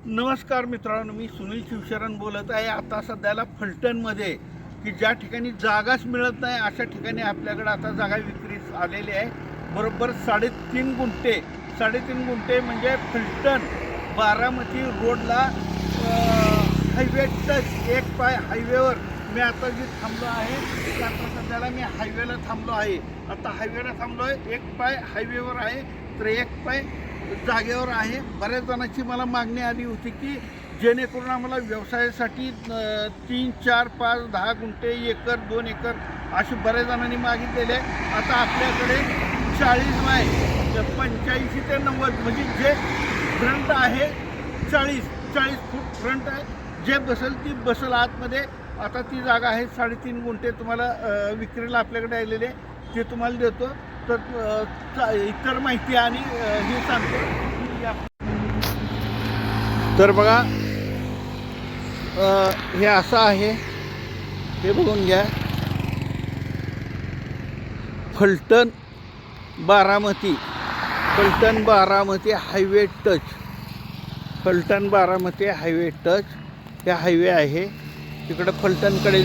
नमस्कार मित्रांनो, मी सुनील शिवशरण बोलत आहे. आता सध्याला फलटणमध्ये की ज्या ठिकाणी जागाच मिळत नाही अशा ठिकाणी आपल्याकडे आता जागा विक्रीस आलेली आहे. बरोबर 3.5 गुंठे म्हणजे फलटण बारामती रोडला हायवे टच एक पाय हायवेवर मी आता जी थांबलो आहे. आता सध्याला मी हायवेला थांबलो आहे. आता हायवेला थांबलो आहे, एक पाय हायवेवर आहे तर एक पाय जागेवर आहे. बऱ्याच जणांची मला मागणी आली होती की जेणेकरून आम्हाला व्यवसायासाठी 3, 4, 5, 10 गुंठे, एकर, 2 एकर अशी बऱ्याच जणांनी मागितलेले आहे. आता आपल्याकडे 40 बाय 85 ते 90 म्हणजे जे फ्रंट आहे 40 फूट फ्रंट आहे, जे बसेल ती बसेल आतमध्ये. आता ती जागा आहे 3.5 गुंठे तुम्हाला विक्रीला आपल्याकडे आलेले ते तुम्हाला देतो. तर इतर माहिती आणि हे सांगतो. तर बघा, हे असं आहे, हे बघून घ्या. Phaltan Baramati highway touch, Phaltan Baramati highway touch हे हायवे आहे. इकडे फलटणकडे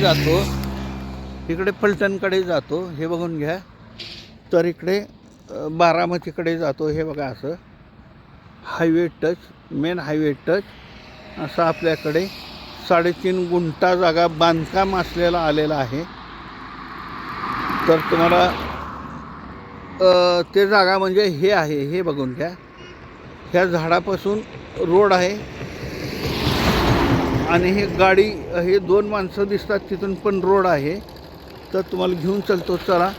जातो, हे बघून घ्या. तर इकडे बारामतीकडे जातो, हे बघा असं highway touch, main highway touch असं आपल्याकडे 3.5 गुंठा जागा बांधकाम असलेला आलेला आहे. तर तुम्हाला ते जागा म्हणजे हे आहे, हे बघून घ्या. ह्या झाडापासून रोड आहे आणि हे गाडी, हे 2 माणसं दिसतात तिथून पण रोड आहे. तर तुम्हाला घेऊन चलतो, चला.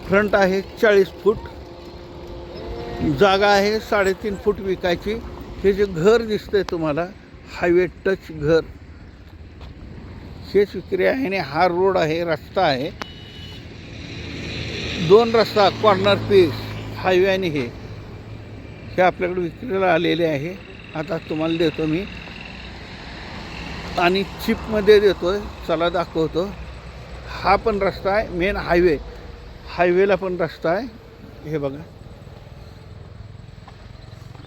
फ्रंट आहे 40 फूट, जागा आहे 3.5 फूट विकायची. हे जे घर दिसतंय तुम्हाला हायवे टच घर, हेच विक्री आहे. आणि हा रोड आहे, रस्ता आहे, 2 रस्ता, कॉर्नर पीस हायवे आणि हे आपल्याकडे विक्रीला आलेले आहे. आता तुम्हाला देतो मी आणि चिपमध्ये देतोय, चला दाखवतो. हा पण रस्ता आहे, मेन हायवेला पण रस्ता आहे. हे बघा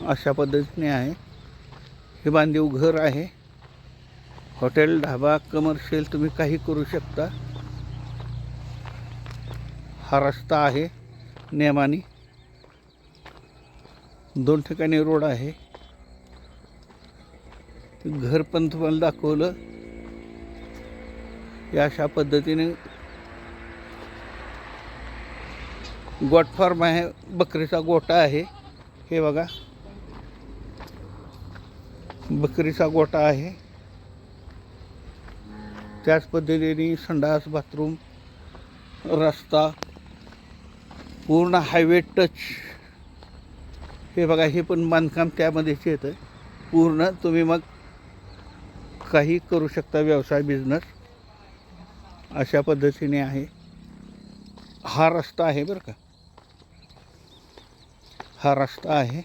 अशा पद्धतीने आहे. हे बांधीव घर आहे. हॉटेल, ढाबा, कमर्शियल तुम्ही काही करू शकता. हा रस्ता आहे नेमानी, 2 ठिकाणी रोड आहे. घर पण तुम्हाला दाखवलं. या अशा पद्धतीने गोट फार्म आहे, बकरीचा गोठा आहे. हे बघा बकरीचा गोठा आहे. त्याच पद्धतीने संडास, बाथरूम, रस्ता, पूर्ण हायवे टच. हे बघा, हे पण बांधकाम त्यामध्येच येतं पूर्ण. तुम्ही मग काही करू शकता, व्यवसाय, बिझनेस अशा पद्धतीने आहे. हा रस्ता आहे बरं का, हा रस्ता आहे,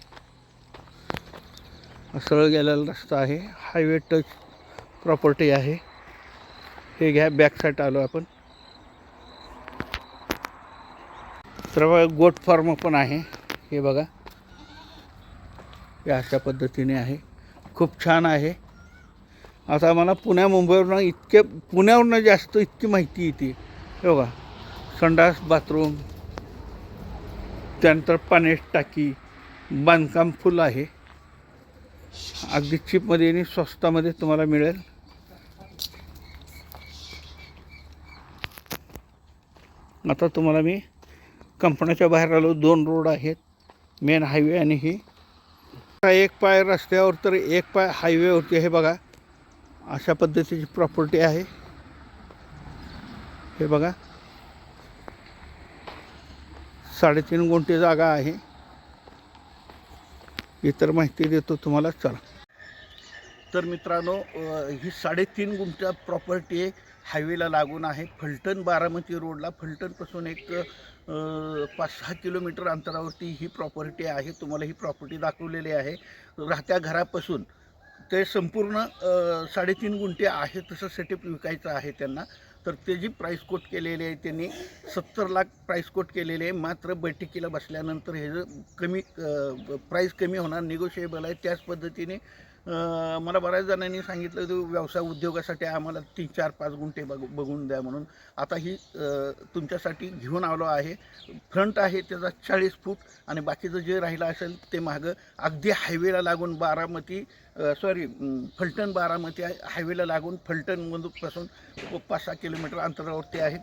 सरळ गेलेला रस्ता आहे. हायवे टच प्रॉपर्टी आहे. हे घ्या, बॅक साईड आलो आपण. तर बघा गोट फार्म पण आहे. हे बघा, हे अशा पद्धतीने आहे, खूप छान आहे. आता मला पुण्यावरनं जास्त इतकी माहिती येते. हे बघा, संडास, बाथरूम, त्यानंतर पाण्याची टाकी, बांधकाम फुल आहे. अगदी चीपमध्ये आणि स्वस्तामध्ये तुम्हाला मिळेल. आता तुम्हाला मी कंपनीच्या बाहेर आलो. 2 रोड आहेत, मेन हायवे आणि ही. एक पाय रस्त्यावर तर एक पाय हायवेवरती. हे बघा अशा पद्धतीची प्रॉपर्टी आहे. हे बघा 3.5 गुंठे जागा आहे. इतर माहिती देतो तुम्हाला, चला. तर मित्रांनो, ही 3.5 गुंठा प्रॉपर्टी आहे, हायवेला लागून आहे. फलटण बारामती रोडला, फलटणपासून एक 5-6 किलोमीटर अंतरावरती ही प्रॉपर्टी आहे. तुम्हाला ही प्रॉपर्टी दाखवलेली आहे. राहत्या घरापासून ते संपूर्ण 3.5 गुंठे आहे तसं सेटअप विकायचं आहे त्यांना. तर त्याची प्राईस कोट केलेली आहे त्यांनी, 70 लाख प्राईस कोट केलेली आहे. मात्र बैठकीला बसल्यानंतर हे कमी प्राईस कमी होणार, निगोशिएबल आहे. त्याच पद्धतीने मला बऱ्याच जणांनी सांगितलं की व्यवसाय उद्योगासाठी आम्हाला 3-4-5 गुंठे बघून द्या म्हणून. आता ही तुमच्यासाठी घेऊन आलो आहे. फ्रंट आहे त्याचा 40 फूट आणि बाकीचं जे राहिलं असेल ते मागं अगदी हायवेला लागून फलटण बारामती हायवेला लागून फलटणपासून 5-6 किलोमीटर अंतरावरती आहे.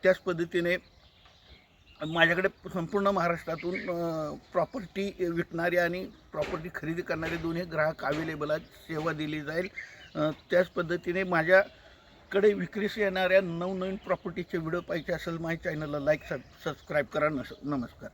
त्याच पद्धतीने माझ्याकडे संपूर्ण महाराष्ट्रातून प्रॉपर्टी विकणारे आणि प्रॉपर्टी खरेदी करणारे दोन्ही ग्राहक अवेलेबल आहेत. सेवा दिली जाईल. त्याच पद्धतीने माझ्याकडे विक्रीस येणाऱ्या नवनवीन प्रॉपर्टीचे व्हिडिओ पाहिजे असेल माझ्या चॅनलला लाईक सबस्क्राईब करा. नमस्कार.